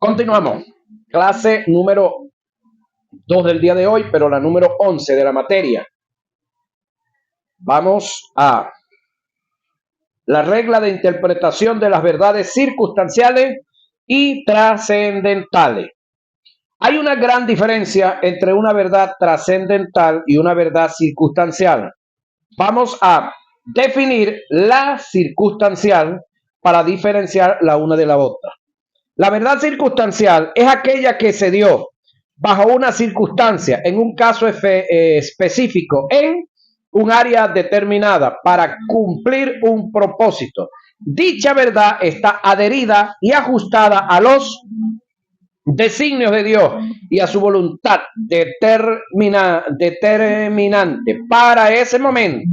Continuamos. Clase número 2 del día de hoy, pero la número 11 de la materia. Vamos a la regla de interpretación de las verdades circunstanciales y trascendentales. Hay una gran diferencia entre una verdad trascendental y una verdad circunstancial. Vamos a definir la circunstancial para diferenciar la una de la otra. La verdad circunstancial es aquella que se dio bajo una circunstancia, en un caso específico, en un área determinada para cumplir un propósito. Dicha verdad está adherida y ajustada a los designios de Dios y a su voluntad determinante para ese momento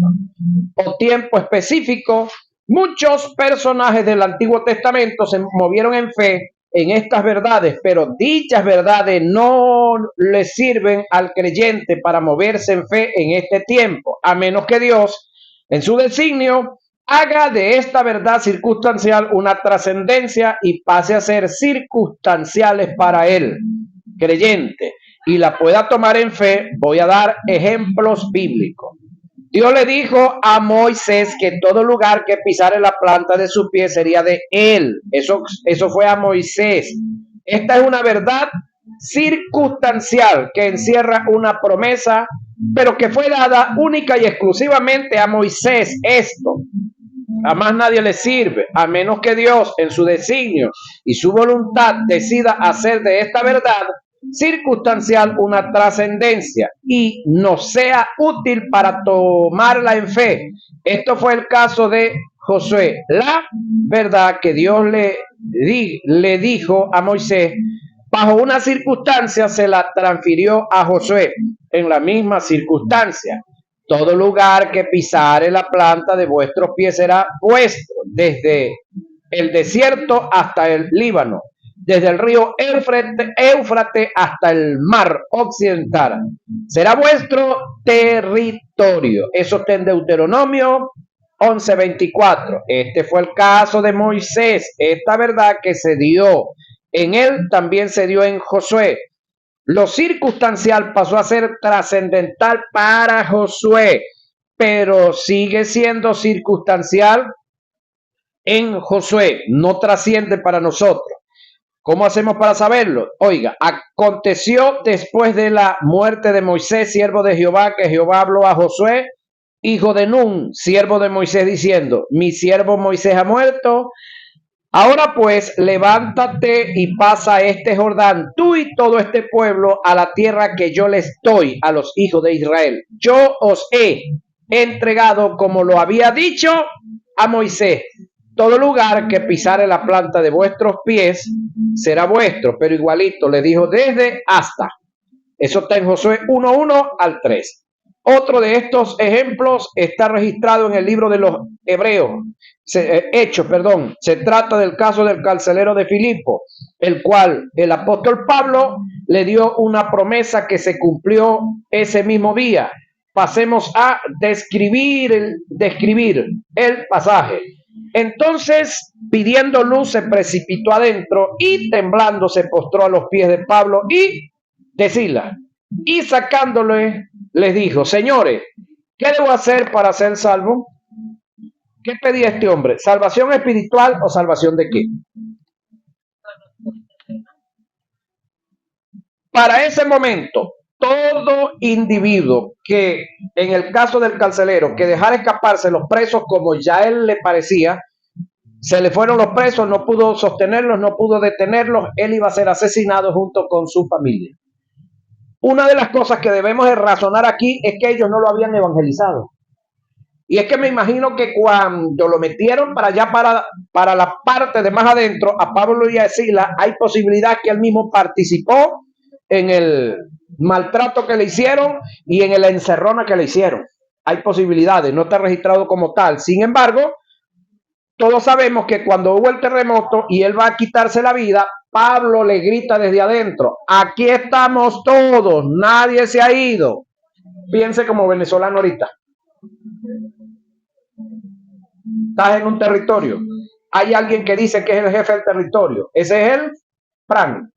o tiempo específico. Muchos personajes del Antiguo Testamento se movieron en fe en estas verdades, pero dichas verdades no le sirven al creyente para moverse en fe en este tiempo, a menos que Dios, en su designio, haga de esta verdad circunstancial una trascendencia y pase a ser circunstanciales para él, creyente, y la pueda tomar en fe. Voy a dar ejemplos bíblicos. Dios le dijo a Moisés que todo lugar que pisare la planta de su pie sería de él. Eso fue a Moisés. Esta es una verdad circunstancial que encierra una promesa, pero que fue dada única y exclusivamente a Moisés. Esto a más nadie le sirve, a menos que Dios en su designio y su voluntad decida hacer de esta verdad circunstancial una trascendencia y nos sea útil para tomarla en fe. Esto fue el caso de Josué. La verdad que Dios le dijo a Moisés bajo una circunstancia se la transfirió a Josué en la misma circunstancia. Todo lugar que pisare la planta de vuestros pies será vuestro, desde el desierto hasta el Líbano, desde el río Éufrates hasta el mar occidental. Será vuestro territorio. Eso está en Deuteronomio 11:24. Este fue el caso de Moisés. Esta verdad que se dio en él también se dio en Josué. Lo circunstancial pasó a ser trascendental para Josué, pero sigue siendo circunstancial en Josué, no trasciende para nosotros. ¿Cómo hacemos para saberlo? Oiga, aconteció después de la muerte de Moisés, siervo de Jehová, que Jehová habló a Josué, hijo de Nun, siervo de Moisés, diciendo: mi siervo Moisés ha muerto. Ahora pues, levántate y pasa este Jordán, tú y todo este pueblo, a la tierra que yo les doy a los hijos de Israel. Yo os he entregado, como lo había dicho a Moisés. Todo lugar que pisare la planta de vuestros pies será vuestro, pero igualito le dijo desde hasta. Eso está en Josué 1:1 al 3. Otro de estos ejemplos está registrado en el libro de los Hebreos. Hechos. Se trata del caso del carcelero de Filipo, el cual el apóstol Pablo le dio una promesa que se cumplió ese mismo día. Pasemos a describir el pasaje. Entonces, pidiendo luz, se precipitó adentro y temblando se postró a los pies de Pablo y de Silas. Y sacándole, les dijo: señores, ¿qué debo hacer para ser salvo? ¿Qué pedía este hombre? ¿Salvación espiritual o salvación de qué? Para ese momento, todo individuo que, en el caso del carcelero, que dejara escaparse los presos como ya a él le parecía, se le fueron los presos, no pudo sostenerlos, no pudo detenerlos, él iba a ser asesinado junto con su familia. Una de las cosas que debemos de razonar aquí es que ellos no lo habían evangelizado. Y es que me imagino que cuando lo metieron para allá, para la parte de más adentro, a Pablo y a Silas, hay posibilidad que él mismo participó en el maltrato que le hicieron y en el encerrona que le hicieron. Hay posibilidades, no está registrado como tal. Sin embargo, todos sabemos que cuando hubo el terremoto y él va a quitarse la vida, Pablo le grita desde adentro: aquí estamos todos, nadie se ha ido. Piense como venezolano ahorita. Estás en un territorio, hay alguien que dice que es el jefe del territorio, ese es él, Fran.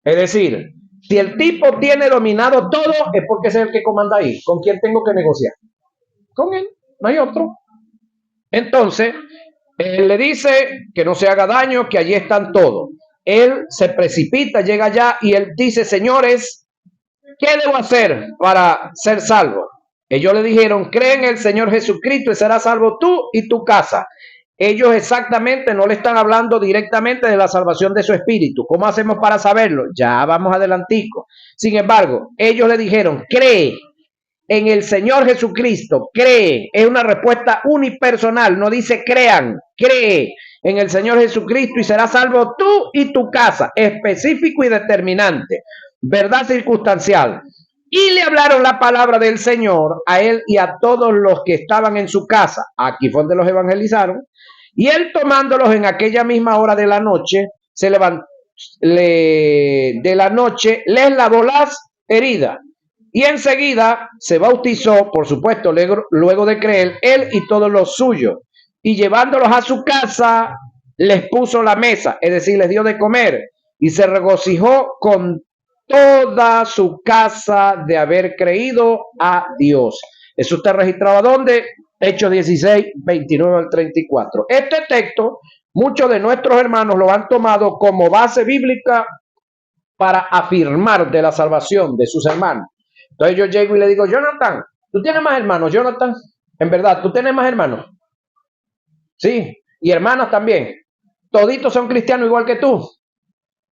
Es decir, si el tipo tiene dominado todo, es porque es el que comanda ahí. ¿Con quién tengo que negociar? Con él, no hay otro. Entonces, él le dice que no se haga daño, que allí están todos. Él se precipita, llega allá y él dice, señores, ¿qué debo hacer para ser salvo? Ellos le dijeron, cree en el Señor Jesucristo y serás salvo tú y tu casa. Ellos exactamente no le están hablando directamente de la salvación de su espíritu. ¿Cómo hacemos para saberlo? Ya vamos adelantico. Sin embargo, ellos le dijeron, cree en el Señor Jesucristo, cree. Es una respuesta unipersonal, no dice crean, cree en el Señor Jesucristo y serás salvo tú y tu casa. Específico y determinante. Verdad circunstancial. Y le hablaron la palabra del Señor a él y a todos los que estaban en su casa. Aquí fue donde los evangelizaron. Y él tomándolos en aquella misma hora de la noche, se levantó, de la noche, les lavó las heridas. Y enseguida se bautizó, por supuesto, luego de creer, él y todos los suyos. Y llevándolos a su casa, les puso la mesa, es decir, les dio de comer. Y se regocijó con toda su casa de haber creído a Dios. Eso está registrado ¿dónde? Hechos 16, 29 al 34. Este texto, muchos de nuestros hermanos lo han tomado como base bíblica para afirmar de la salvación de sus hermanos. Entonces yo llego y le digo, Jonathan, ¿tú tienes más hermanos, Jonathan? En verdad, ¿tú tienes más hermanos? Sí, y hermanas también. Toditos son cristianos igual que tú.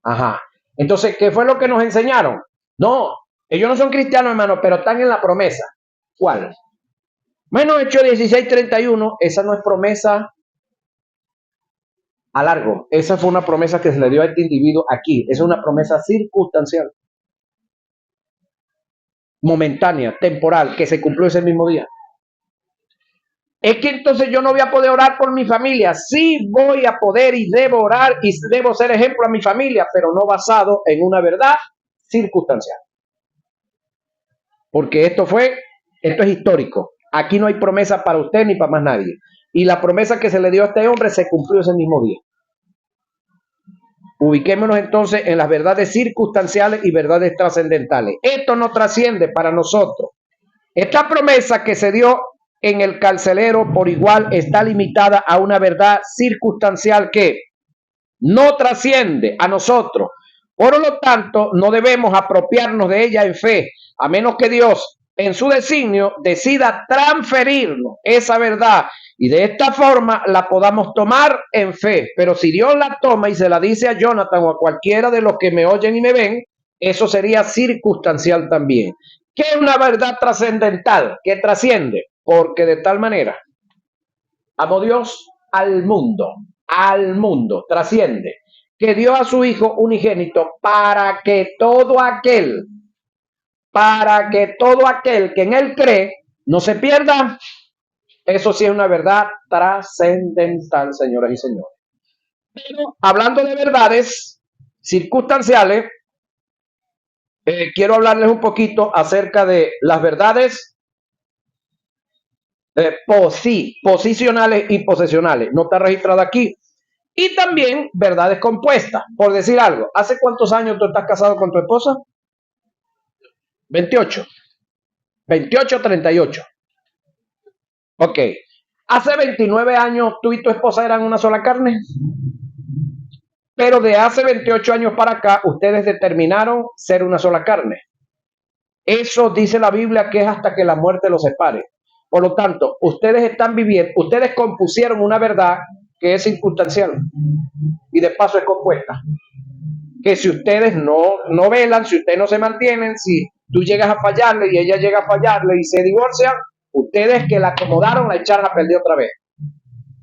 Ajá. Entonces, ¿qué fue lo que nos enseñaron? No, ellos no son cristianos, hermanos, pero están en la promesa. ¿Cuál? Bueno, Hechos 16:31, esa no es promesa a largo. Esa fue una promesa que se le dio a este individuo aquí. Es una promesa circunstancial, momentánea, temporal, que se cumplió ese mismo día. Es que entonces yo no voy a poder orar por mi familia. Sí voy a poder y debo orar y debo ser ejemplo a mi familia, pero no basado en una verdad circunstancial. Porque esto es histórico. Aquí no hay promesa para usted ni para más nadie. Y la promesa que se le dio a este hombre se cumplió ese mismo día. Ubiquémonos entonces en las verdades circunstanciales y verdades trascendentales. Esto no trasciende para nosotros. Esta promesa que se dio en el carcelero por igual está limitada a una verdad circunstancial que no trasciende a nosotros. Por lo tanto, no debemos apropiarnos de ella en fe, a menos que Dios, en su designio, decida transferirnos esa verdad y de esta forma la podamos tomar en fe. Pero si Dios la toma y se la dice a Jonathan o a cualquiera de los que me oyen y me ven, eso sería circunstancial también. ¿Qué es una verdad trascendental? Que trasciende, porque de tal manera amó Dios al mundo, trasciende, que dio a su Hijo unigénito para que todo aquel que en él cree no se pierda. Eso sí es una verdad trascendental, señoras y señores. Pero hablando de verdades circunstanciales, quiero hablarles un poquito acerca de las verdades posicionales y posesionales. No está registrado aquí. Y también verdades compuestas. Por decir algo, ¿hace cuántos años tú estás casado con tu esposa? 28. 28, 38. Ok. ¿Hace 29 años tú y tu esposa eran una sola carne? Pero de hace 28 años para acá, ustedes determinaron ser una sola carne. Eso dice la Biblia que es hasta que la muerte los separe. Por lo tanto, ustedes están viviendo, ustedes compusieron una verdad que es circunstancial y de paso es compuesta. Que si ustedes no velan, si ustedes no se mantienen, si tú llegas a fallarle y ella llega a fallarle y se divorcian, ustedes que la acomodaron la echaron a perder otra vez.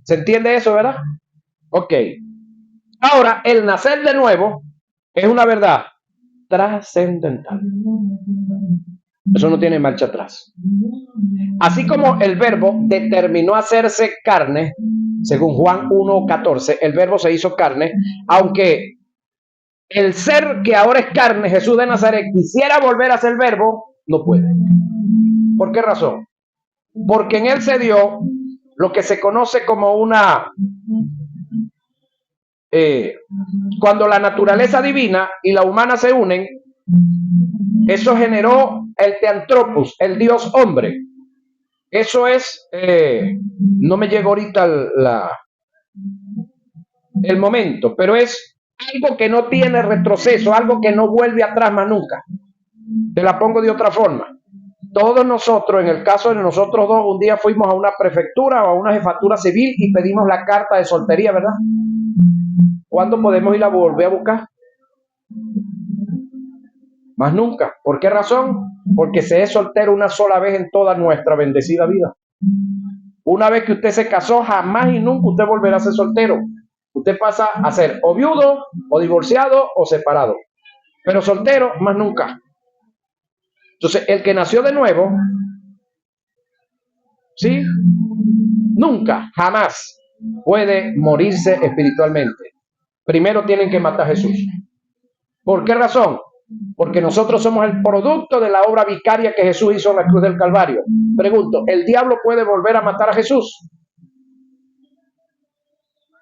¿Se entiende eso, verdad? Ok. Ahora, el nacer de nuevo es una verdad trascendental. Eso no tiene marcha atrás. Así como el verbo determinó hacerse carne, según Juan 1:14, el verbo se hizo carne, aunque el ser que ahora es carne, Jesús de Nazaret, quisiera volver a ser verbo, no puede. ¿Por qué razón? Porque en él se dio lo que se conoce como una cuando la naturaleza divina y la humana se unen, eso generó el Theanthropos, el Dios hombre. Eso es, no me llega ahorita el momento, pero es algo que no tiene retroceso, algo que no vuelve atrás más nunca. Te la pongo de otra forma. Todos nosotros, en el caso de nosotros dos, un día fuimos a una prefectura o a una jefatura civil y pedimos la carta de soltería, ¿verdad? ¿Cuándo podemos ir a volver a buscar? Más nunca. ¿Por qué razón? Porque se es soltero una sola vez en toda nuestra bendecida vida. Una vez que usted se casó, jamás y nunca usted volverá a ser soltero. Usted pasa a ser o viudo, o divorciado, o separado. Pero soltero, más nunca. Entonces, el que nació de nuevo, ¿sí? Nunca, jamás puede morirse espiritualmente. Primero tienen que matar a Jesús. ¿Por qué razón? Porque nosotros somos el producto de la obra vicaria que Jesús hizo en la cruz del Calvario. Pregunto, ¿el diablo puede volver a matar a Jesús?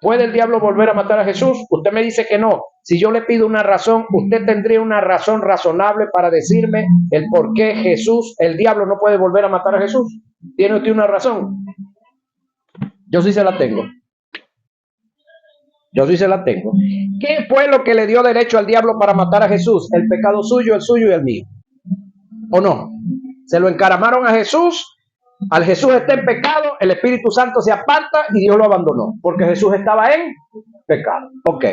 ¿Puede el diablo volver a matar a Jesús? Usted me dice que no. Si yo le pido una razón, usted tendría una razón razonable para decirme el por qué Jesús, el diablo no puede volver a matar a Jesús. ¿Tiene usted una razón? Yo sí se la tengo. Yo sí se la tengo. ¿Qué fue lo que le dio derecho al diablo para matar a Jesús? El pecado suyo, el suyo y el mío. ¿O no? Se lo encaramaron a Jesús. Al Jesús está en pecado, el Espíritu Santo se aparta y Dios lo abandonó, porque Jesús estaba en pecado. Ok.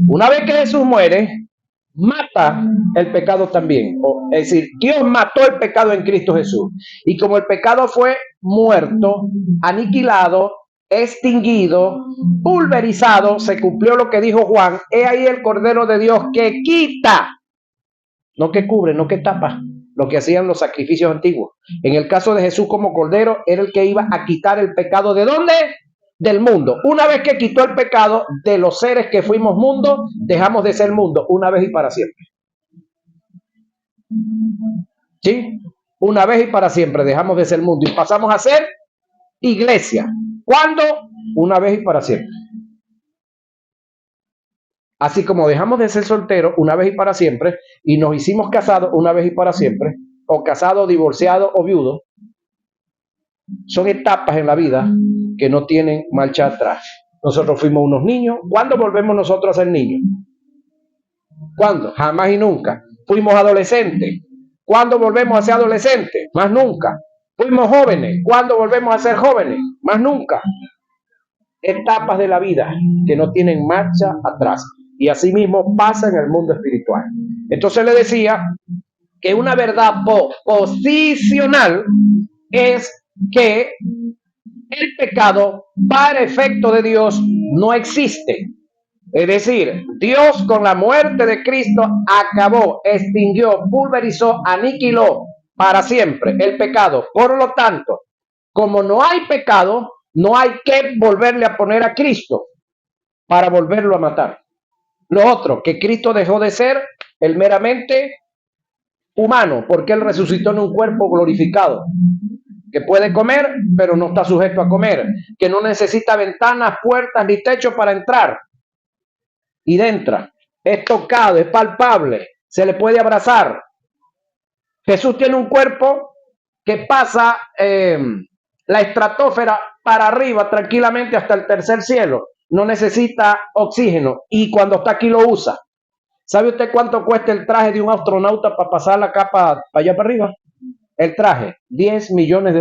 Una vez que Jesús muere, mata el pecado también. Es decir, Dios mató el pecado en Cristo Jesús. Y como el pecado fue muerto, aniquilado, extinguido, pulverizado, se cumplió lo que dijo Juan: he ahí el Cordero de Dios que quita, no que cubre, no que tapa, lo que hacían los sacrificios antiguos. En el caso de Jesús como Cordero, era el que iba a quitar el pecado. ¿De dónde? Del mundo. Una vez que quitó el pecado de los seres que fuimos mundo, dejamos de ser mundo una vez y para siempre. ¿Sí? Una vez y para siempre dejamos de ser mundo y pasamos a ser iglesia. ¿Cuándo? Una vez y para siempre. Así como dejamos de ser solteros una vez y para siempre y nos hicimos casados una vez y para siempre, o casado, divorciado o viudo, son etapas en la vida que no tienen marcha atrás. Nosotros fuimos unos niños. ¿Cuándo volvemos nosotros a ser niños? ¿Cuándo? Jamás y nunca. Fuimos adolescentes. ¿Cuándo volvemos a ser adolescentes? Más nunca. Fuimos jóvenes. ¿Cuándo volvemos a ser jóvenes? Más nunca. Etapas de la vida que no tienen marcha atrás. Y así mismo pasa en el mundo espiritual. Entonces le decía que una verdad posicional es que el pecado para efecto de Dios no existe. Es decir, Dios con la muerte de Cristo acabó, extinguió, pulverizó, aniquiló para siempre el pecado. Por lo tanto, como no hay pecado, no hay que volverle a poner a Cristo para volverlo a matar. Lo otro, que Cristo dejó de ser el meramente humano, porque Él resucitó en un cuerpo glorificado, que puede comer, pero no está sujeto a comer, que no necesita ventanas, puertas ni techo para entrar. Y entra, es tocado, es palpable, se le puede abrazar. Jesús tiene un cuerpo que pasa la estratosfera para arriba tranquilamente hasta el tercer cielo. No necesita oxígeno y cuando está aquí lo usa. ¿Sabe usted cuánto cuesta el traje de un astronauta para pasar la capa para allá para arriba? El traje, $10 millones.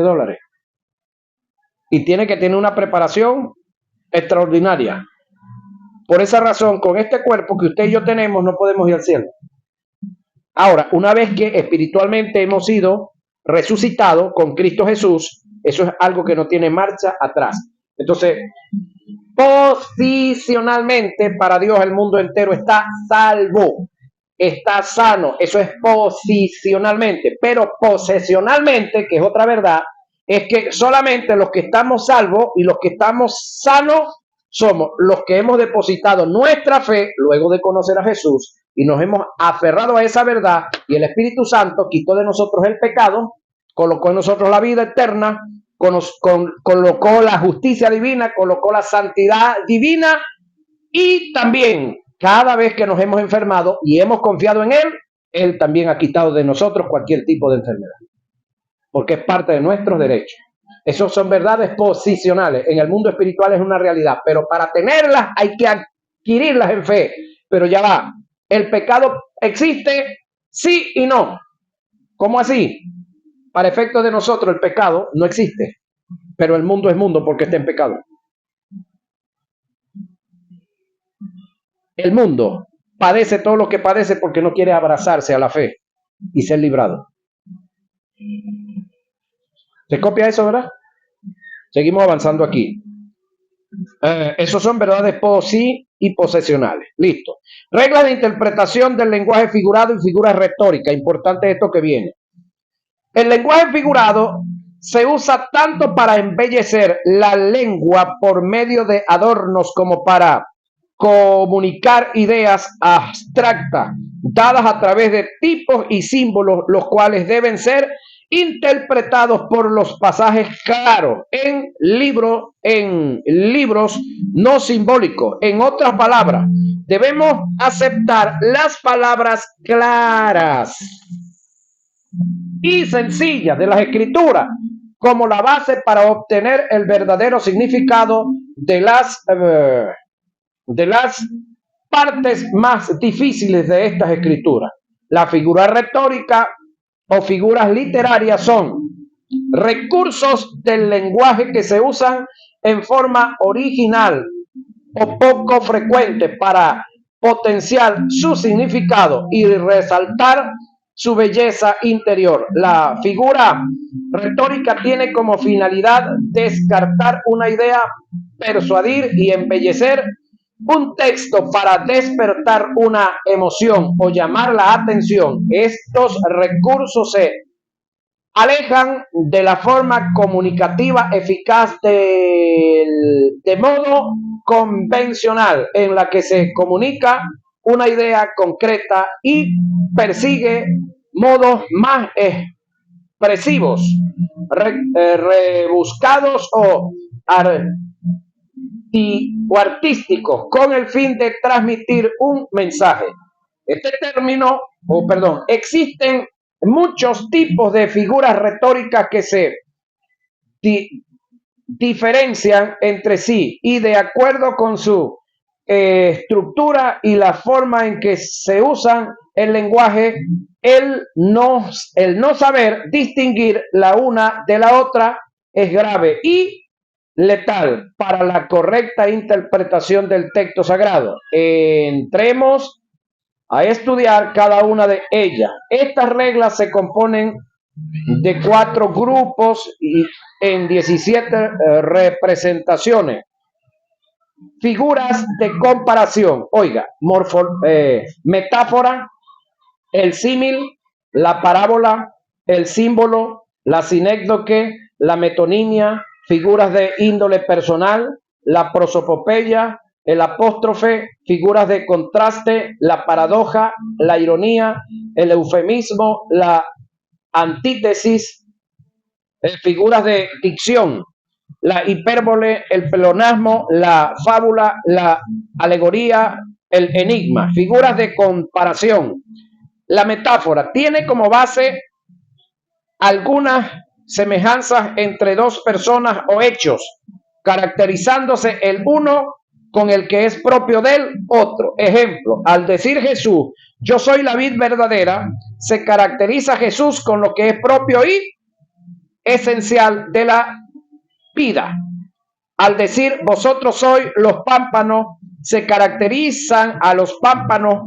Y tiene que tener una preparación extraordinaria. Por esa razón, con este cuerpo que usted y yo tenemos, no podemos ir al cielo. Ahora, una vez que espiritualmente hemos sido resucitados con Cristo Jesús, eso es algo que no tiene marcha atrás. Entonces, posicionalmente para Dios el mundo entero está salvo, está sano. Eso es posicionalmente, pero posesionalmente, que es otra verdad, es que solamente los que estamos salvos y los que estamos sanos somos los que hemos depositado nuestra fe luego de conocer a Jesús y nos hemos aferrado a esa verdad, y el Espíritu Santo quitó de nosotros el pecado, colocó en nosotros la vida eterna, colocó la justicia divina, colocó la santidad divina Y también, cada vez que nos hemos enfermado y hemos confiado en Él también ha quitado de nosotros cualquier tipo de enfermedad, porque es parte de nuestros derechos. Esos son verdades posicionales. En el mundo espiritual es una realidad, pero para tenerlas hay que adquirirlas en fe. Pero ya va, el pecado existe, sí y no. ¿Cómo así? Para efectos de nosotros el pecado no existe, pero el mundo es mundo porque está en pecado. El mundo padece todo lo que padece porque no quiere abrazarse a la fe y ser librado. ¿Se copia eso, verdad? Seguimos avanzando aquí. Esos son verdades sí y posesionales. Listo. Reglas de interpretación del lenguaje figurado y figuras retóricas. Importante esto que viene. El lenguaje figurado se usa tanto para embellecer la lengua por medio de adornos como para comunicar ideas abstractas dadas a través de tipos y símbolos, los cuales deben ser interpretados por los pasajes claros en libros no simbólicos. En otras palabras, debemos aceptar las palabras claras y sencillas de las escrituras como la base para obtener el verdadero significado de las partes más difíciles de estas escrituras. La figura retórica o figuras literarias son recursos del lenguaje que se usan en forma original o poco frecuente para potenciar su significado y resaltar su belleza interior. La figura retórica tiene como finalidad descartar una idea, persuadir y embellecer un texto para despertar una emoción o llamar la atención. Estos recursos se alejan de la forma comunicativa eficaz de modo convencional en la que se comunica una idea concreta y persigue modos más expresivos, rebuscados o artísticos con el fin de transmitir un mensaje. Existen muchos tipos de figuras retóricas que se diferencian entre sí y de acuerdo con su estructura y la forma en que se usan el lenguaje, el no saber distinguir la una de la otra es grave y letal para la correcta interpretación del texto sagrado. Entremos a estudiar cada una de ellas. Estas reglas se componen de 4 grupos y en 17 representaciones. Figuras de comparación. Oiga, metáfora, el símil, la parábola, el símbolo, la sinécdoque, la metonimia, figuras de índole personal, la prosopopeya, el apóstrofe, figuras de contraste, la paradoja, la ironía, el eufemismo, la antítesis, figuras de dicción, la hipérbole, el pleonasmo, la fábula, la alegoría, el enigma, figuras de comparación. La metáfora tiene como base algunas semejanzas entre dos personas o hechos, caracterizándose el uno con el que es propio del otro. Ejemplo, al decir Jesús, yo soy la vid verdadera, se caracteriza Jesús con lo que es propio y esencial de la vida. Al decir vosotros sois los pámpanos, se caracterizan a los pámpanos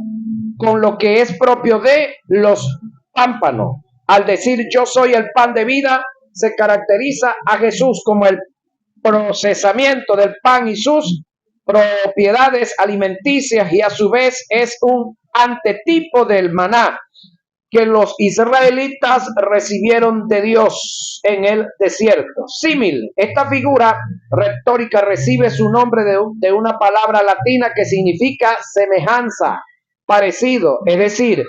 con lo que es propio de los pámpanos. Al decir yo soy el pan de vida, se caracteriza a Jesús como el procesamiento del pan y sus propiedades alimenticias, y a su vez es un antetipo del maná que los israelitas recibieron de Dios en el desierto. Símil, esta figura retórica recibe su nombre de una palabra latina que significa semejanza, parecido, es decir,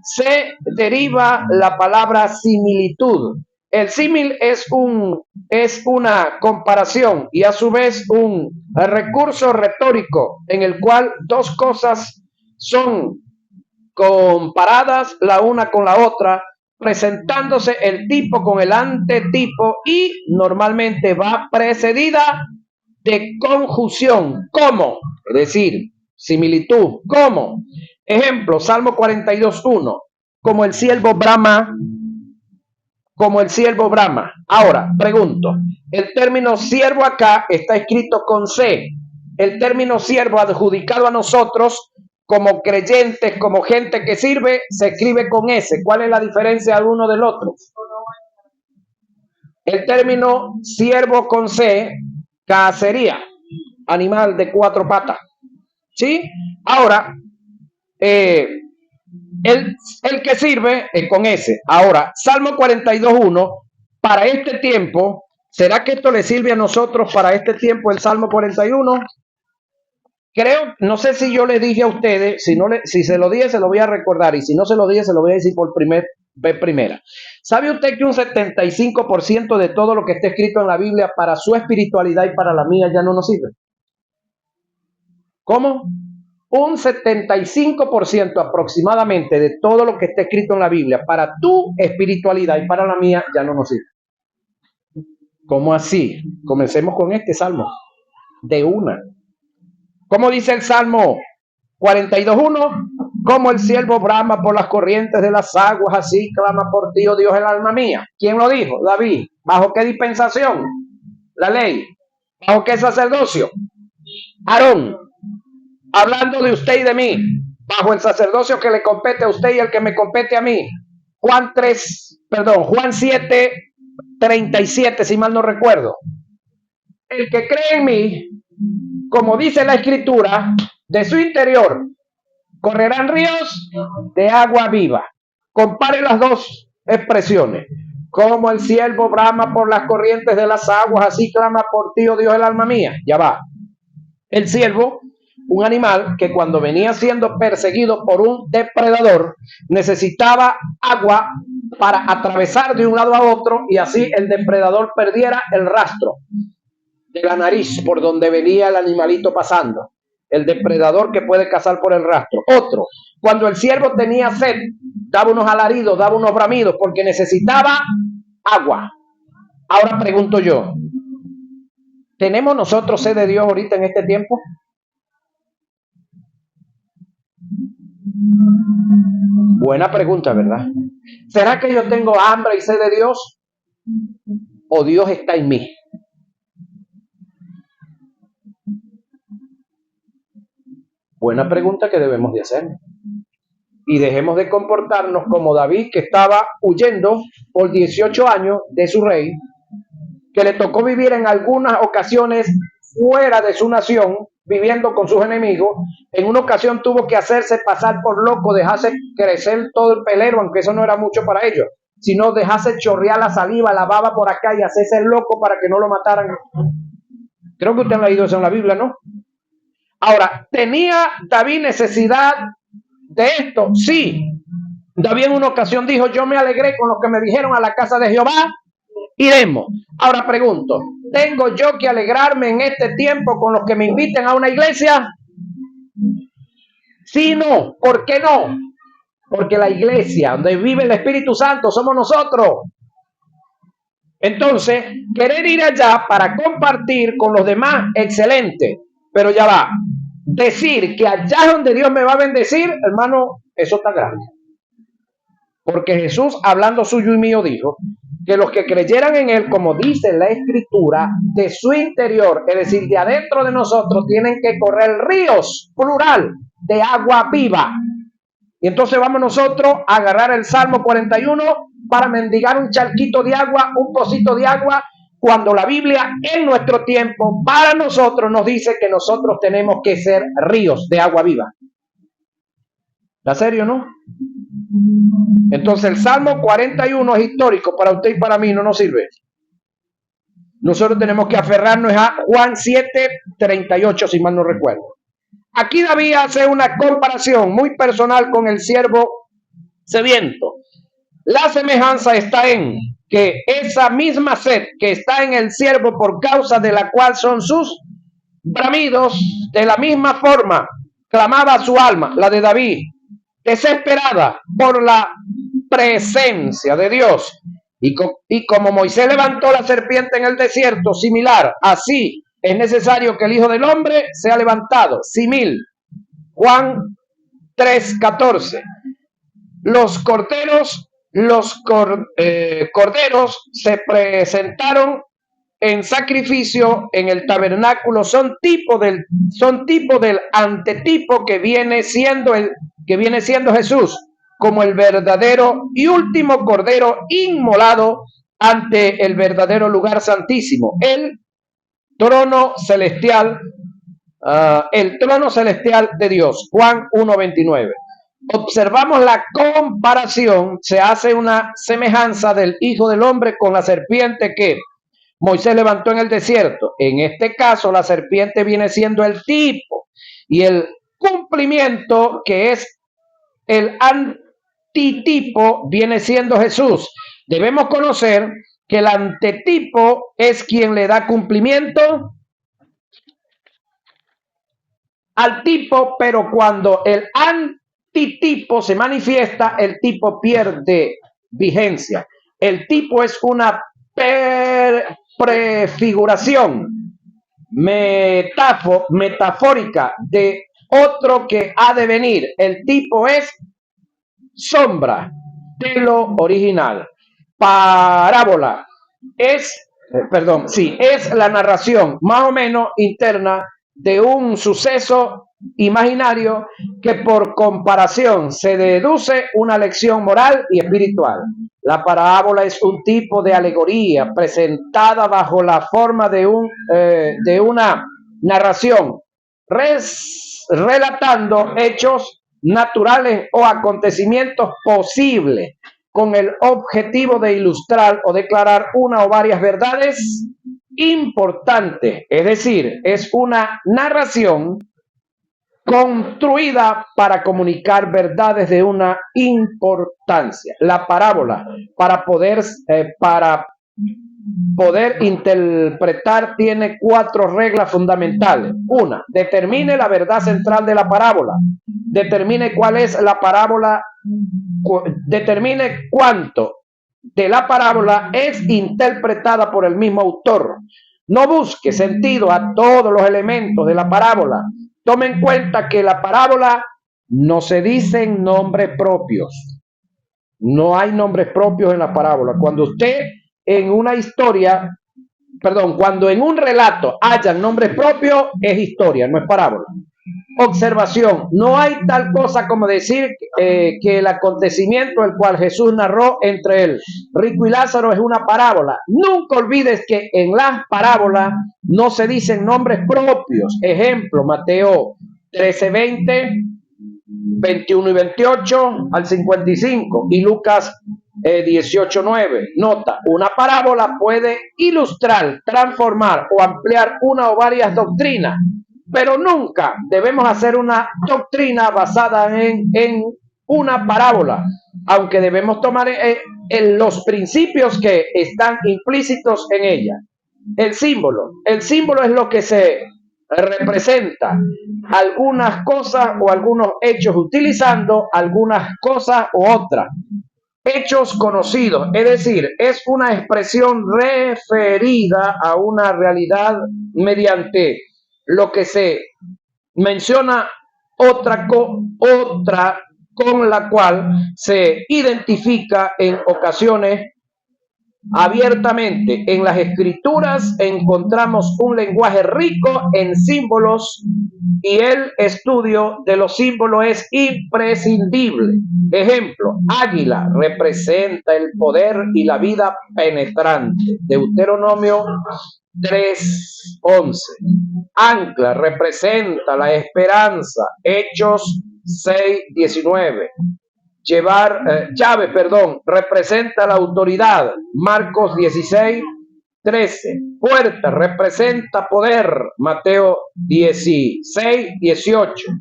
se deriva la palabra similitud. El símil es una comparación y a su vez un recurso retórico en el cual dos cosas son comparadas la una con la otra, presentándose el tipo con el antetipo y normalmente va precedida de conjunción. ¿Cómo? Es decir, similitud. ¿Cómo? Ejemplo, Salmo 42:1. Como el siervo brama, como el siervo brama. Ahora, pregunto, el término siervo acá está escrito con C. El término siervo adjudicado a nosotros como creyentes, como gente que sirve, se escribe con S. ¿Cuál es la diferencia de uno del otro? El término siervo con C, cacería, animal de cuatro patas. ¿Sí? Ahora, el que sirve es con S. Ahora, Salmo 42:1, para este tiempo, ¿será que esto le sirve a nosotros para este tiempo el Salmo 41? Creo, no sé si yo le dije a ustedes, si se lo dije se lo voy a recordar y si no se lo dije se lo voy a decir por vez primera. ¿Sabe usted que un 75% de todo lo que está escrito en la Biblia para su espiritualidad y para la mía ya no nos sirve? ¿Cómo? Un 75% aproximadamente de todo lo que está escrito en la Biblia para tu espiritualidad y para la mía ya no nos sirve. ¿Cómo así? Comencemos con este salmo. De una. ¿Cómo dice el Salmo 42:1? Como el siervo brama por las corrientes de las aguas, así clama por ti, oh Dios, el alma mía. ¿Quién lo dijo? David. ¿Bajo qué dispensación? La ley. ¿Bajo qué sacerdocio? Aarón. Hablando de usted y de mí. Bajo el sacerdocio que le compete a usted y el que me compete a mí. Juan 7:37, si mal no recuerdo. El que cree en mí, como dice la escritura, de su interior correrán ríos de agua viva. Compare las dos expresiones. Como el siervo brama por las corrientes de las aguas, así clama por ti, oh Dios, el alma mía. Ya va. El siervo, un animal que cuando venía siendo perseguido por un depredador, necesitaba agua para atravesar de un lado a otro y así el depredador perdiera el rastro de la nariz por donde venía el animalito pasando. El depredador que puede cazar por el rastro. Otro, cuando el ciervo tenía sed, daba unos alaridos, daba unos bramidos porque necesitaba agua. Ahora pregunto yo, ¿tenemos nosotros sed de Dios ahorita en este tiempo? Buena pregunta, ¿verdad? ¿Será que yo tengo hambre y sed de Dios? ¿O Dios está en mí? Buena pregunta que debemos de hacer. Y dejemos de comportarnos como David, que estaba huyendo por 18 años de su rey, que le tocó vivir en algunas ocasiones fuera de su nación, viviendo con sus enemigos. En una ocasión tuvo que hacerse pasar por loco, dejarse crecer todo el pelero, aunque eso no era mucho para ellos, sino dejarse chorrear la saliva, la baba por acá y hacerse el loco para que no lo mataran. Creo que usted ha leído eso en la Biblia, ¿no? Ahora, ¿tenía David necesidad de esto? Sí. David en una ocasión dijo, yo me alegré con los que me dijeron a la casa de Jehová, iremos. Ahora pregunto, ¿tengo yo que alegrarme en este tiempo con los que me inviten a una iglesia? Sí, no. ¿Por qué no? Porque la iglesia donde vive el Espíritu Santo somos nosotros. Entonces, querer ir allá para compartir con los demás, excelente. Pero ya va. Decir que allá es donde Dios me va a bendecir, hermano, eso está grande. Porque Jesús, hablando suyo y mío, dijo que los que creyeran en Él, como dice la Escritura, de su interior, es decir, de adentro de nosotros, tienen que correr ríos, plural, de agua viva. Y entonces vamos nosotros a agarrar el Salmo 41 para mendigar un charquito de agua, un pocito de agua, cuando la Biblia en nuestro tiempo, para nosotros, nos dice que nosotros tenemos que ser ríos de agua viva. ¿En serio, no? Entonces el Salmo 41 es histórico, para usted y para mí no nos sirve. Nosotros tenemos que aferrarnos a Juan 7:38, si mal no recuerdo. Aquí David hace una comparación muy personal con el siervo sediento. La semejanza está en que esa misma sed que está en el siervo por causa de la cual son sus bramidos, de la misma forma clamaba su alma, la de David, desesperada por la presencia de Dios. Y como Moisés levantó la serpiente en el desierto, similar, así es necesario que el Hijo del Hombre sea levantado, simil. Juan 3:14. Los corderos se presentaron en sacrificio en el tabernáculo, son tipo del antetipo que viene siendo Jesús, como el verdadero y último cordero inmolado ante el verdadero lugar santísimo, el trono celestial de Dios. Juan 1:29. Observamos la comparación, se hace una semejanza del Hijo del Hombre con la serpiente que Moisés levantó en el desierto. En este caso, la serpiente viene siendo el tipo y el cumplimiento, que es el antitipo, viene siendo Jesús. Debemos conocer que el antetipo es quien le da cumplimiento al tipo, pero cuando el antitipo se manifiesta, el tipo pierde vigencia. El tipo es una prefiguración metafórica de otro que ha de venir. El tipo es sombra de lo original. Parábola es la narración más o menos interna de un suceso imaginario que por comparación se deduce una lección moral y espiritual. La parábola es un tipo de alegoría presentada bajo la forma de una narración, relatando hechos naturales o acontecimientos posibles con el objetivo de ilustrar o declarar una o varias verdades importantes. Es decir, es una narración construida para comunicar verdades de una importancia. La parábola, para poder interpretar, tiene 4 reglas fundamentales. Una, determine la verdad central de la parábola. Determine cuál es la parábola. Determine cuánto de la parábola es interpretada por el mismo autor. No busque sentido a todos los elementos de la parábola. Tome en cuenta que la parábola no se dicen nombres propios. No hay nombres propios en la parábola. Cuando usted en una historia, cuando en un relato haya nombres propios, es historia, no es parábola. Observación, no hay tal cosa como decir que el acontecimiento el cual Jesús narró entre el rico y Lázaro es una parábola. Nunca olvides que en las parábolas no se dicen nombres propios. Ejemplo, Mateo 13:20, 21 y 28 al 55 y Lucas 18:9. Nota, una parábola puede ilustrar, transformar o ampliar una o varias doctrinas, pero nunca debemos hacer una doctrina basada en una parábola, aunque debemos tomar en los principios que están implícitos en ella. El símbolo es lo que se representa algunas cosas o algunos hechos utilizando algunas cosas u otras. Hechos conocidos, es decir, es una expresión referida a una realidad mediante lo que se menciona otra con la cual se identifica en ocasiones abiertamente. En las escrituras encontramos un lenguaje rico en símbolos y el estudio de los símbolos es imprescindible. Ejemplo, águila representa el poder y la vida penetrante. Deuteronomio 3:11. Ancla representa la esperanza. Hechos 6:19. Llave, representa la autoridad. Marcos 16:13. Puerta representa poder. Mateo 16:18.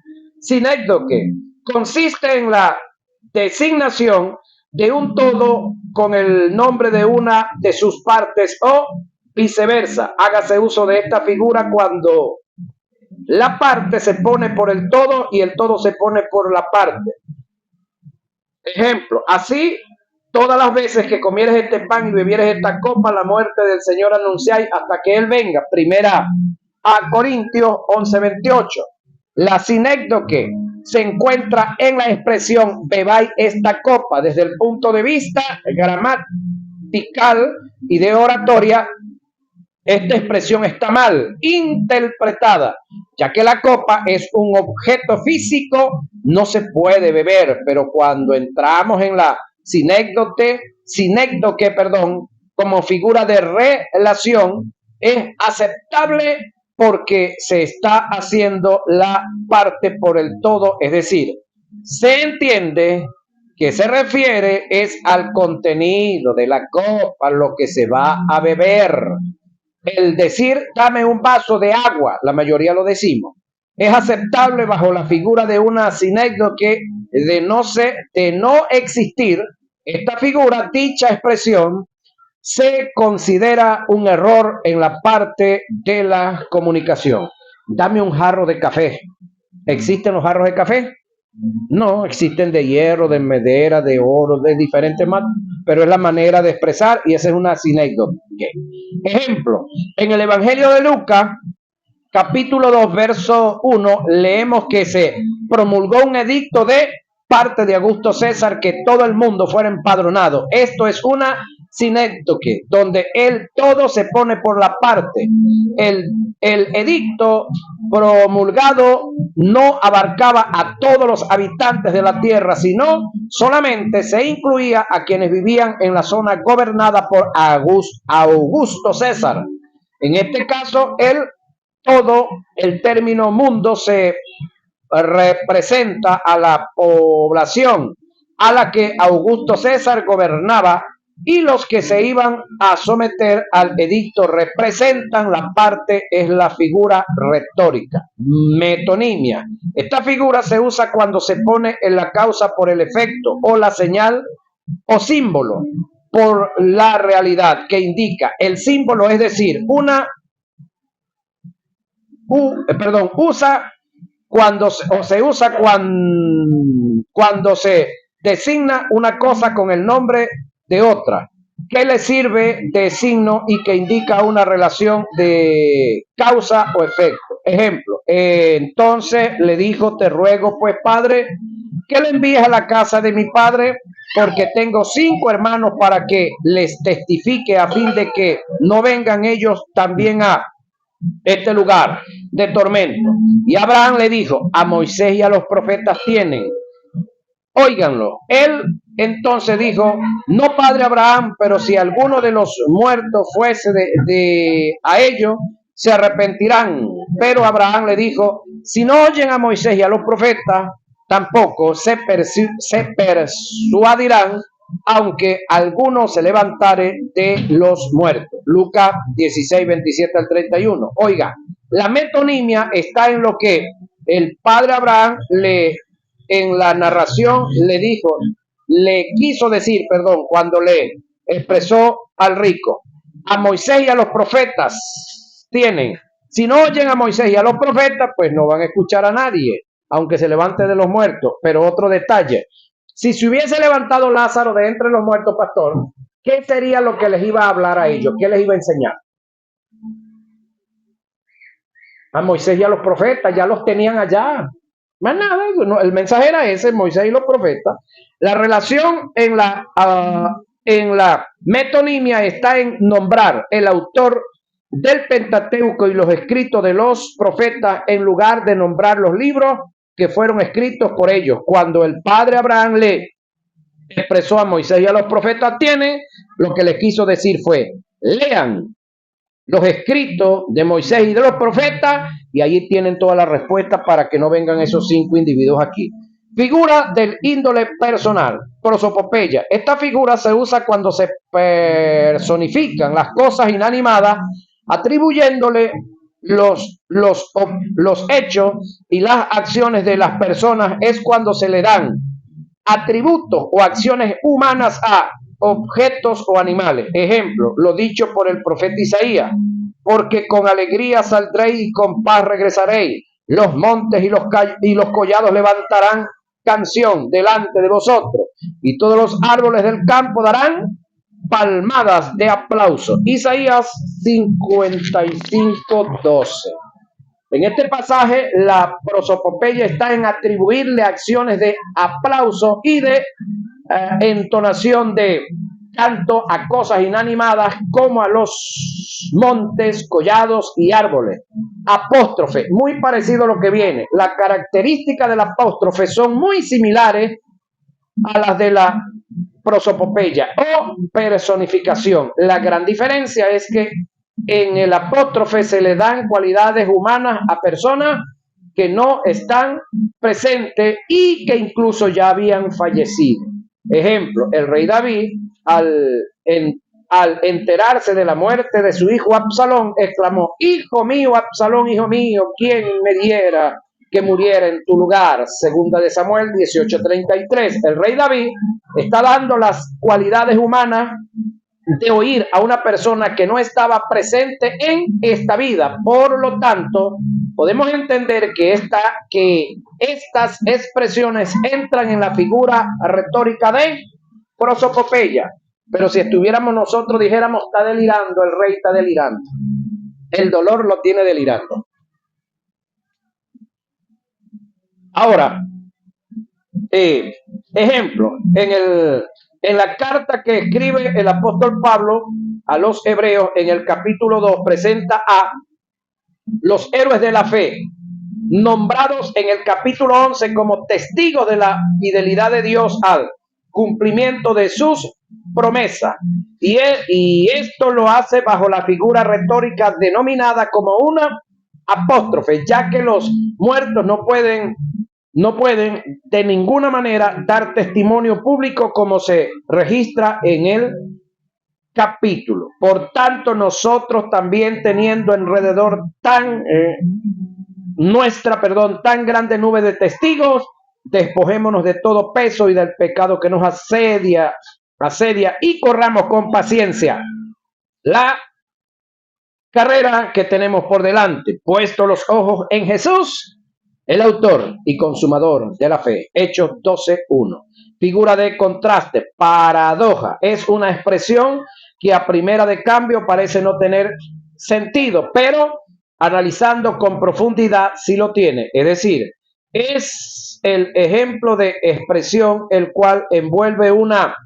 Sinécdoque consiste en la designación de un todo con el nombre de una de sus partes o viceversa. Hágase uso de esta figura cuando la parte se pone por el todo y el todo se pone por la parte. Ejemplo, así todas las veces que comieres este pan y bebieres esta copa, la muerte del Señor anunciáis hasta que Él venga. Primera a Corintios 11:28. La sinécdoque se encuentra en la expresión bebáis esta copa. Desde el punto de vista gramatical y de oratoria, esta expresión está mal interpretada, ya que la copa es un objeto físico, no se puede beber, pero cuando entramos en la sinécdoque, como figura de relación, es aceptable porque se está haciendo la parte por el todo, es decir, se entiende que se refiere es al contenido de la copa, lo que se va a beber. El decir, dame un vaso de agua, la mayoría lo decimos, es aceptable bajo la figura de una sinécdoque de no existir. Esta figura, dicha expresión, se considera un error en la parte de la comunicación. Dame un jarro de café. ¿Existen los jarros de café? No, existen de hierro, de madera, de oro, de diferentes materiales, pero es la manera de expresar y esa es una sinécdoque. Ejemplo, en el Evangelio de Lucas, capítulo 2, verso 1, leemos que se promulgó un edicto de parte de Augusto César que todo el mundo fuera empadronado. Esto es una sinécdoque, donde el todo se pone por la parte. El edicto promulgado no abarcaba a todos los habitantes de la tierra, sino solamente se incluía a quienes vivían en la zona gobernada por Augusto César. En este caso, el término mundo se representa a la población a la que Augusto César gobernaba, y los que se iban a someter al edicto representan la parte, es la figura retórica. Metonimia. Esta figura se usa cuando se pone en la causa por el efecto o la señal o símbolo por la realidad que indica el símbolo, es decir, se usa cuando se designa una cosa con el nombre de otra, que le sirve de signo y que indica una relación de causa o efecto. Ejemplo, entonces le dijo, te ruego pues, padre, que le envíes a la casa de mi padre, porque tengo 5 hermanos para que les testifique a fin de que no vengan ellos también a este lugar de tormento. Y Abraham le dijo, a Moisés y a los profetas tienen, óiganlo. Él entonces dijo, no, padre Abraham, pero si alguno de los muertos fuese a ellos, se arrepentirán. Pero Abraham le dijo, si no oyen a Moisés y a los profetas, tampoco se persuadirán, aunque alguno se levantare de los muertos. Lucas 16, 27 al 31. Oiga, la metonimia está en lo que el padre Abraham en la narración quiso decir, cuando le expresó al rico. A Moisés y a los profetas tienen. Si no oyen a Moisés y a los profetas, pues no van a escuchar a nadie, aunque se levante de los muertos. Pero otro detalle, si se hubiese levantado Lázaro de entre los muertos, pastor, ¿qué sería lo que les iba a hablar a ellos? ¿Qué les iba a enseñar? A Moisés y a los profetas, ya los tenían allá. Más nada, el mensaje era ese, Moisés y los profetas. La relación en la metonimia está en nombrar el autor del Pentateuco y los escritos de los profetas en lugar de nombrar los libros que fueron escritos por ellos. Cuando el padre Abraham le expresó a Moisés y a los profetas lo que les quiso decir fue, lean los escritos de Moisés y de los profetas, y allí tienen toda la respuesta para que no vengan esos 5 individuos aquí. Figura del índole personal, prosopopeya. Esta figura se usa cuando se personifican las cosas inanimadas, atribuyéndole los hechos y las acciones de las personas. Es cuando se le dan atributos o acciones humanas a objetos o animales. Ejemplo, lo dicho por el profeta Isaías: porque con alegría saldréis y con paz regresaréis. Los montes y los collados levantarán canción delante de vosotros, y todos los árboles del campo darán palmadas de aplauso. Isaías 55:12. En este pasaje, la prosopopeya está en atribuirle acciones de aplauso y de entonación de canto a cosas inanimadas como a los montes, collados y árboles. Apóstrofe, muy parecido a lo que viene. Las características del apóstrofe son muy similares a las de la prosopopeya o personificación. La gran diferencia es que en el apóstrofe se le dan cualidades humanas a personas que no están presentes y que incluso ya habían fallecido. Ejemplo, el rey David, al enterarse de la muerte de su hijo Absalón, exclamó: hijo mío, Absalón, hijo mío, ¿quién me diera que muriera en tu lugar? Segunda de Samuel 18:33. El rey David está dando las cualidades humanas de oír a una persona que no estaba presente en esta vida. Por lo tanto, podemos entender que estas expresiones entran en la figura retórica de prosopopeya. Pero si estuviéramos nosotros, dijéramos: está delirando, el rey está delirando. El dolor lo tiene delirando. Ahora, ejemplo, en la carta que escribe el apóstol Pablo a los hebreos, en el capítulo 2, presenta a los héroes de la fe, nombrados en el capítulo 11 como testigos de la fidelidad de Dios al cumplimiento de sus promesas. Y esto lo hace bajo la figura retórica denominada como una apóstrofe, ya que los muertos no pueden de ninguna manera dar testimonio público como se registra en el capítulo. Por tanto, nosotros también, teniendo alrededor tan grande nube de testigos, despojémonos de todo peso y del pecado que nos asedia y corramos con paciencia la carrera que tenemos por delante, puesto los ojos en Jesús, el autor y consumador de la fe. Hechos 12:1. Figura de contraste, paradoja. Es una expresión que a primera de cambio parece no tener sentido, pero analizando con profundidad sí lo tiene. Es decir, es el ejemplo de expresión el cual envuelve una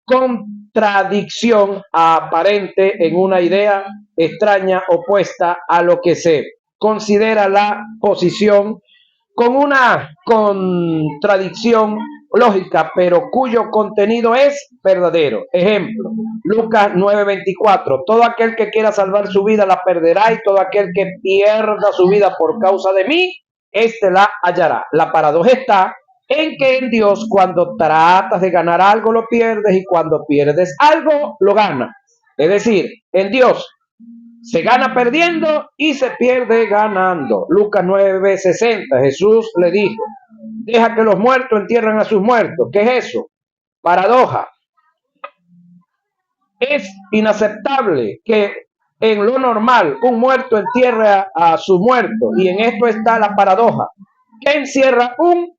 contradicción aparente en una idea extraña opuesta a lo que se considera la posición, con una contradicción lógica, pero cuyo contenido es verdadero. Ejemplo, Lucas 9:24. Todo aquel que quiera salvar su vida la perderá, y todo aquel que pierda su vida por causa de mí, éste la hallará. La paradoja está en que en Dios, cuando tratas de ganar algo, lo pierdes, y cuando pierdes algo, lo ganas. Es decir, en Dios se gana perdiendo y se pierde ganando. Lucas 9:60. Jesús le dijo: deja que los muertos entierren a sus muertos. ¿Qué es eso? Paradoja. Es inaceptable que en lo normal un muerto entierre a su muerto, y en esto está la paradoja, que encierra un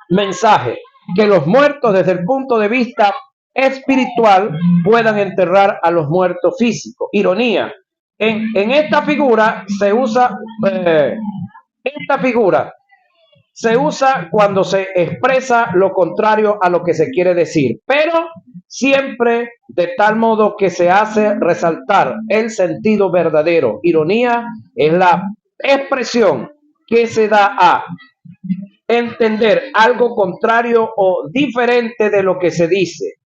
mensaje: que los muertos, desde el punto de vista espiritual, puedan enterrar a los muertos físicos. Ironía. En esta figura se usa cuando se expresa lo contrario a lo que se quiere decir, pero siempre de tal modo que se hace resaltar el sentido verdadero. Ironía es la expresión que se da a entender algo contrario o diferente de lo que se dice,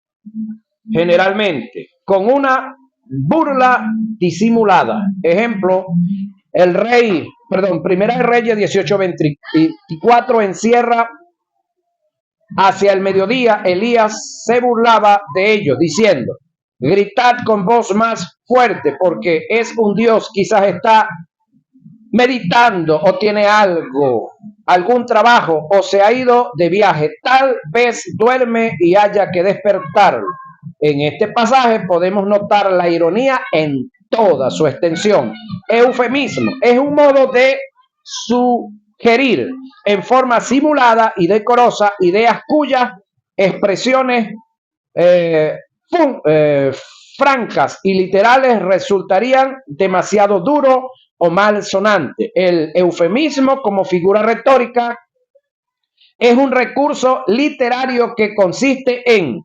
generalmente con una burla disimulada. Ejemplo, Primera de Reyes 18:24 encierra: hacia el mediodía Elías se burlaba de ellos, diciendo: gritad con voz más fuerte, porque es un Dios, quizás está meditando o tiene algún trabajo o se ha ido de viaje, tal vez duerme y haya que despertarlo. En este pasaje podemos notar la ironía en toda su extensión. Eufemismo es un modo de sugerir en forma simulada y decorosa ideas cuyas expresiones eh, francas y literales resultarían demasiado duro o malsonante. El eufemismo como figura retórica es un recurso literario que consiste en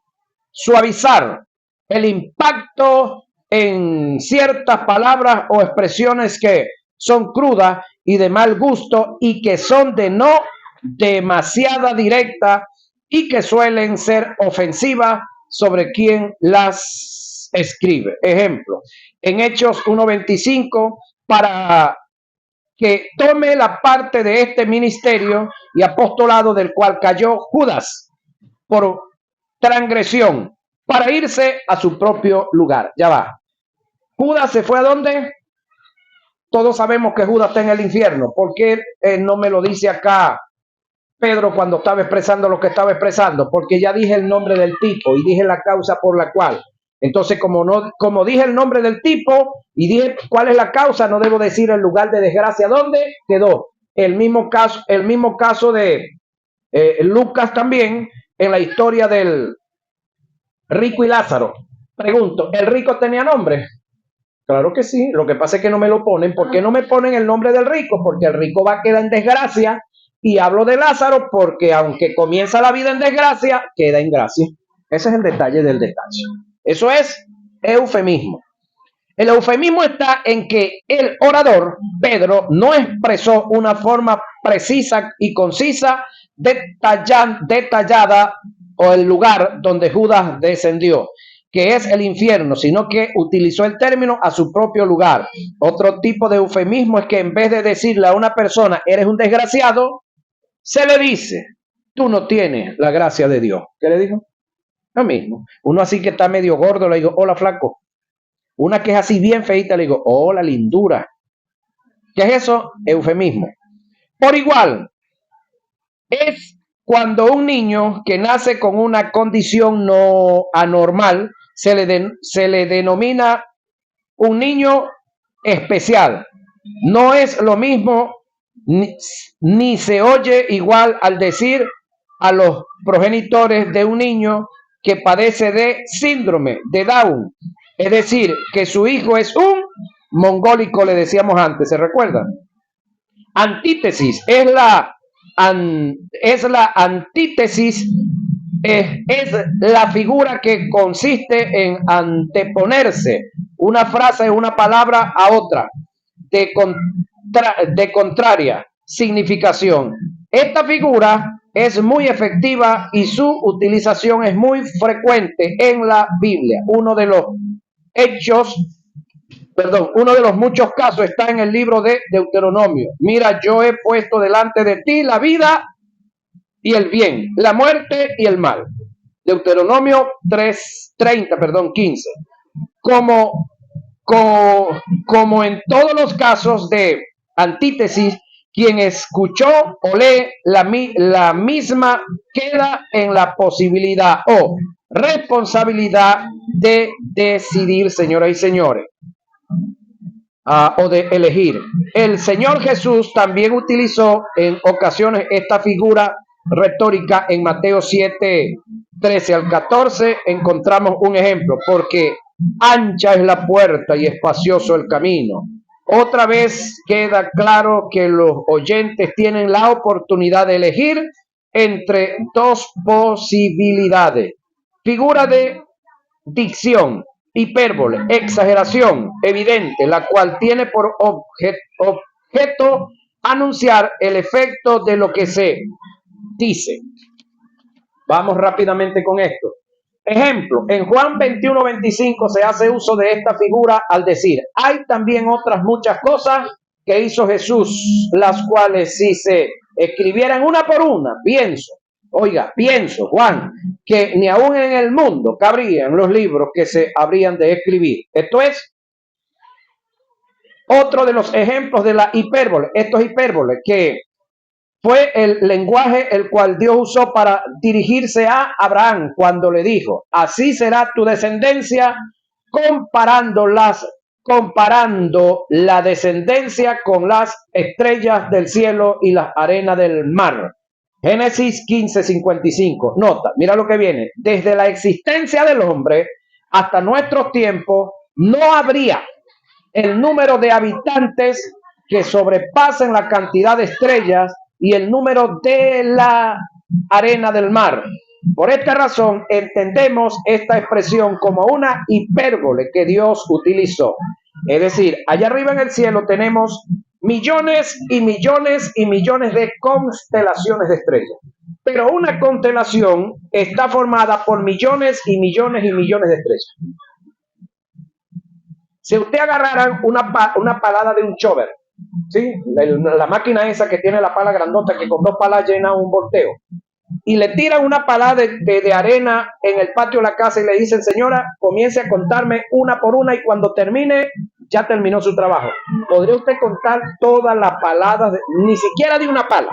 suavizar el impacto en ciertas palabras o expresiones que son crudas y de mal gusto y que son de no demasiada directa y que suelen ser ofensivas sobre quien las escribe. Ejemplo, en Hechos 1:25, para que tome la parte de este ministerio y apostolado del cual cayó Judas por transgresión para irse a su propio lugar. Ya va. Judas se fue ¿a dónde? Todos sabemos que Judas está en el infierno. ¿Por qué no me lo dice acá Pedro cuando estaba expresando lo que estaba expresando? Porque ya dije el nombre del tipo y dije la causa por la cual. Entonces, como dije el nombre del tipo y dije cuál es la causa, no debo decir el lugar de desgracia dónde quedó. El mismo caso de Lucas también, en la historia del rico y Lázaro. Pregunto, ¿el rico tenía nombre? Claro que sí, lo que pasa es que no me lo ponen. ¿Por qué no me ponen el nombre del rico? Porque el rico va a quedar en desgracia. Y hablo de Lázaro porque aunque comienza la vida en desgracia, queda en gracia. Ese es el detalle del detalle. Eso es eufemismo. El eufemismo está en que el orador, Pedro, no expresó una forma precisa y concisa, detallada o el lugar donde Judas descendió, que es el infierno, sino que utilizó el término a su propio lugar. Otro tipo de eufemismo es que en vez de decirle a una persona, eres un desgraciado, se le dice, tú no tienes la gracia de Dios. ¿Qué le dijo? Lo mismo. Uno así que está medio gordo, le digo, hola flaco. Una que es así bien feita, le digo, hola lindura. ¿Qué es eso? Eufemismo. Por igual, es cuando un niño que nace con una condición no anormal, se le denomina un niño especial. No es lo mismo ni se oye igual al decir a los progenitores de un niño que padece de síndrome de Down. Es decir, que su hijo es un mongólico, le decíamos antes, ¿se recuerda? Antítesis es la antítesis, es la figura que consiste en anteponerse una frase, una palabra a otra, de contraria significación. Esta figura es muy efectiva y su utilización es muy frecuente en la Biblia. Uno de los muchos casos está en el libro de Deuteronomio. Mira, yo he puesto delante de ti la vida y el bien, la muerte y el mal. Deuteronomio 15. Como en todos los casos de antítesis, quien escuchó o lee la misma queda en la posibilidad o responsabilidad de decidir, señoras y señores, o de elegir. El Señor Jesús también utilizó en ocasiones esta figura retórica. En Mateo 7:13-14 encontramos un ejemplo, porque ancha es la puerta y espacioso el camino. Otra vez queda claro que los oyentes tienen la oportunidad de elegir entre dos posibilidades. Figura de dicción, hipérbole, exageración evidente, la cual tiene por objeto anunciar el efecto de lo que se dice. Vamos rápidamente con esto. Ejemplo, en Juan 21:25 se hace uso de esta figura al decir, hay también otras muchas cosas que hizo Jesús, las cuales si se escribieran una por una, pienso, Juan, que ni aún en el mundo cabrían los libros que se habrían de escribir. Esto es otro de los ejemplos de la hipérbole. Esto es hipérbole, que fue el lenguaje el cual Dios usó para dirigirse a Abraham cuando le dijo: así será tu descendencia, comparando la descendencia con las estrellas del cielo y las arenas del mar. Génesis 15:55. Nota, mira lo que viene. Desde la existencia del hombre hasta nuestros tiempos no habría el número de habitantes que sobrepasen la cantidad de estrellas y el número de la arena del mar. Por esta razón entendemos esta expresión como una hipérbole que Dios utilizó. Es decir, allá arriba en el cielo tenemos millones y millones y millones de constelaciones de estrellas. Pero una constelación está formada por millones y millones y millones de estrellas. Si usted agarrara una palada de un chover, ¿sí? La máquina esa que tiene la pala grandota que con 2 palas llena un volteo, y le tiran una palada de arena en el patio de la casa y le dicen: señora, comience a contarme una por una y cuando termine, ya terminó su trabajo. ¿Podría usted contar todas las paladas, ni siquiera de una pala?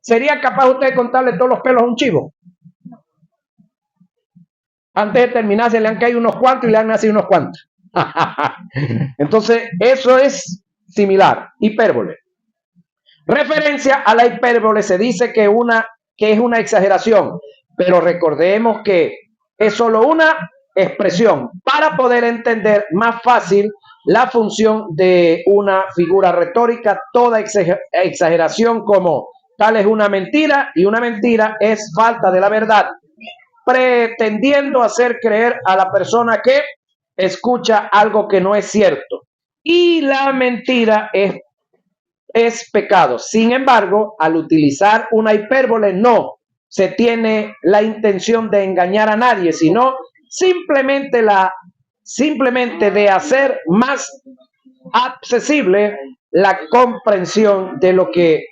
¿Sería capaz usted de contarle todos los pelos a un chivo? Antes de terminar se le han caído unos cuantos y le han nacido unos cuantos. Entonces, eso es similar, hipérbole. Referencia a la hipérbole se dice que es una exageración, pero recordemos que es solo una expresión para poder entender más fácil la función de una figura retórica. Toda exageración como tal es una mentira, y una mentira es falta de la verdad, pretendiendo hacer creer a la persona que escucha algo que no es cierto. Y la mentira es pecado. Sin embargo, al utilizar una hipérbole no se tiene la intención de engañar a nadie, sino simplemente de hacer más accesible la comprensión de lo que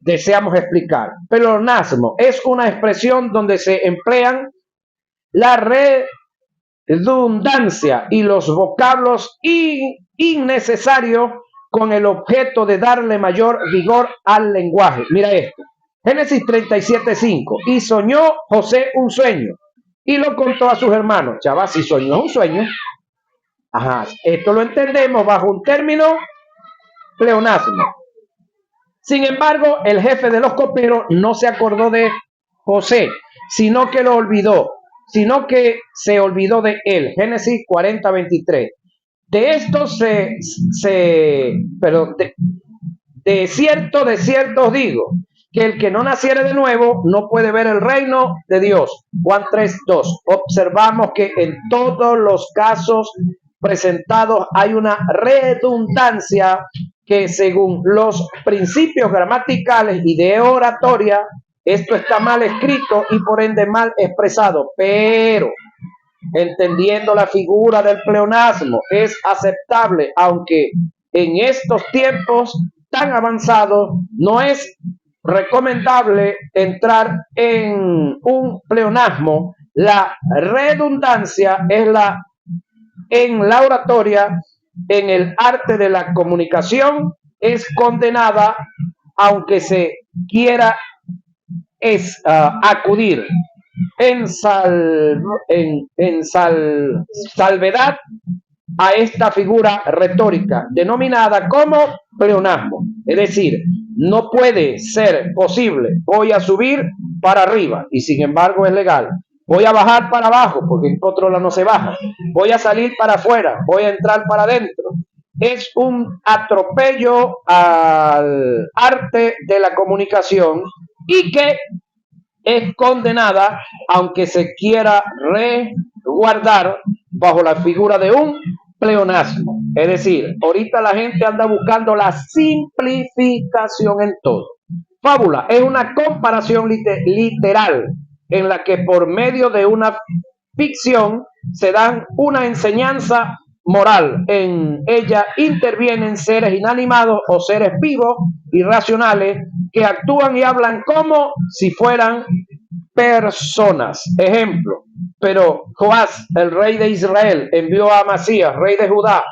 deseamos explicar. Pleonasmo es una expresión donde se emplean la redundancia y los vocablos innecesarios con el objeto de darle mayor vigor al lenguaje. Mira esto. Génesis 37:5. Y soñó José un sueño y lo contó a sus hermanos. Chaval, si soñó un sueño. Ajá, esto lo entendemos bajo un término pleonasmo. Sin embargo, el jefe de los coperos no se acordó de José, sino que lo olvidó, sino que se olvidó de él. Génesis 40:23. De esto de cierto os digo, que el que no naciere de nuevo no puede ver el reino de Dios. Juan 3:2. Observamos que en todos los casos presentados hay una redundancia que, según los principios gramaticales y de oratoria, esto está mal escrito y por ende mal expresado, pero entendiendo la figura del pleonasmo es aceptable, aunque en estos tiempos tan avanzados no es recomendable entrar en un pleonasmo. La redundancia es en la oratoria, en el arte de la comunicación, es condenada, aunque se quiera acudir salvedad a esta figura retórica denominada como pleonasmo. Es decir, no puede ser posible: voy a subir para arriba y sin embargo es legal; voy a bajar para abajo porque en controla no se baja; voy a salir para afuera, voy a entrar para adentro. Es un atropello al arte de la comunicación y que es condenada, aunque se quiera resguardar bajo la figura de un pleonasmo. Es decir, ahorita la gente anda buscando la simplificación en todo. Fábula es una comparación literal en la que por medio de una ficción se dan una enseñanza moral. En ella intervienen seres inanimados o seres vivos y racionales que actúan y hablan como si fueran personas. Ejemplo: pero Joás, el rey de Israel, envió a Amasías, rey de Judá,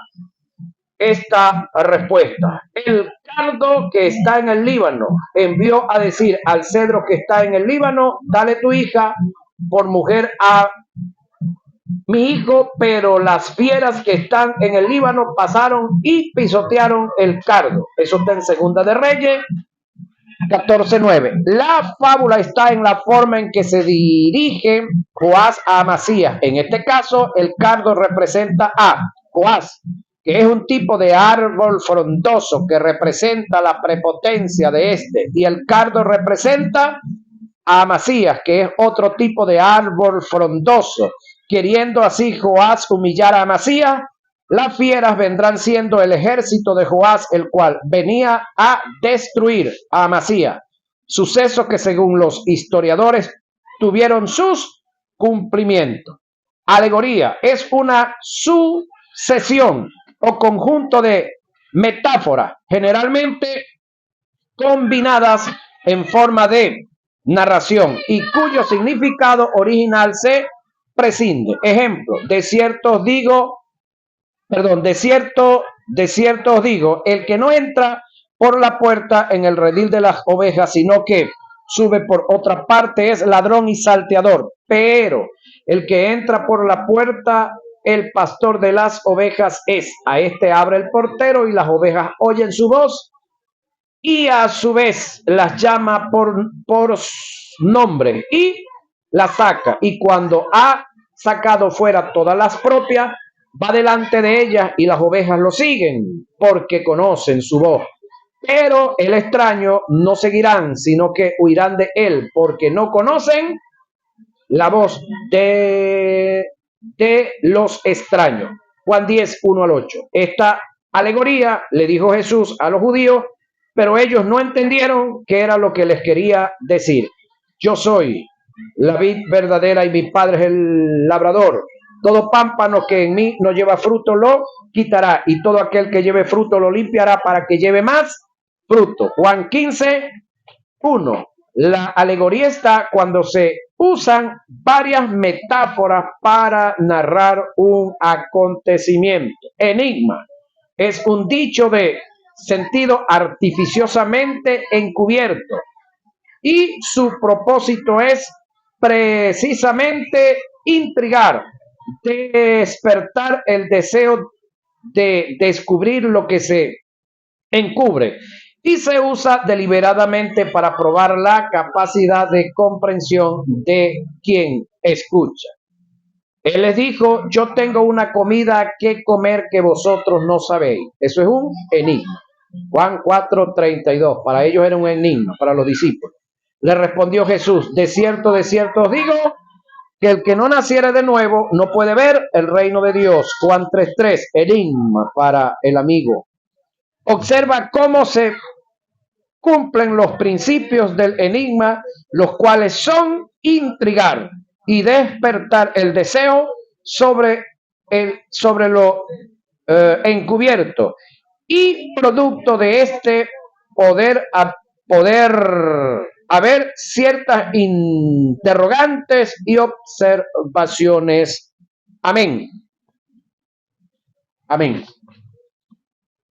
esta respuesta. El cardo que está en el Líbano envió a decir al cedro que está en el Líbano, dale tu hija por mujer a mi hijo, pero las fieras que están en el Líbano pasaron y pisotearon el cardo. Eso está en Segunda de Reyes 14:9. La fábula está en la forma en que se dirige Joás a Amasías. En este caso, el cardo representa a Joás, que es un tipo de árbol frondoso que representa la prepotencia de este, y el cardo representa a Amasías, que es otro tipo de árbol frondoso. Queriendo así Joás humillar a Amasías, las fieras vendrán siendo el ejército de Joás, el cual venía a destruir a Amasías. Sucesos que según los historiadores tuvieron sus cumplimientos. Alegoría es una sucesión o conjunto de metáforas, generalmente combinadas en forma de narración y cuyo significado original se prescinde. Ejemplo, de cierto os digo, el que no entra por la puerta en el redil de las ovejas, sino que sube por otra parte, es ladrón y salteador. Pero el que entra por la puerta, el pastor de las ovejas es. A este abre el portero y las ovejas oyen su voz y a su vez las llama por nombre y las saca. Y cuando ha sacado fuera todas las propias, va delante de ellas y las ovejas lo siguen porque conocen su voz. Pero el extraño no seguirán, sino que huirán de él porque no conocen la voz de los extraños. Juan 10:1-8. Esta alegoría le dijo Jesús a los judíos, pero ellos no entendieron qué era lo que les quería decir. Yo soy la vid verdadera y mi padre es el labrador. Todo pámpano que en mí no lleva fruto lo quitará, y todo aquel que lleve fruto lo limpiará para que lleve más fruto. Juan 15:1. La alegoría está cuando se usan varias metáforas para narrar un acontecimiento. Enigma es un dicho de sentido artificiosamente encubierto y su propósito es precisamente intrigar, despertar el deseo de descubrir lo que se encubre, y se usa deliberadamente para probar la capacidad de comprensión de quien escucha. Él les dijo, yo tengo una comida que comer que vosotros no sabéis. Eso es un enigma. Juan 4:32. Para ellos era un enigma, para los discípulos. Le respondió Jesús, de cierto os digo, que el que no naciere de nuevo no puede ver el reino de Dios. Juan 3:3. Enigma para el amigo. Observa cómo se cumplen los principios del enigma, los cuales son intrigar y despertar el deseo sobre lo encubierto, y producto de este poder haber ciertas interrogantes y observaciones. Amén. Amén.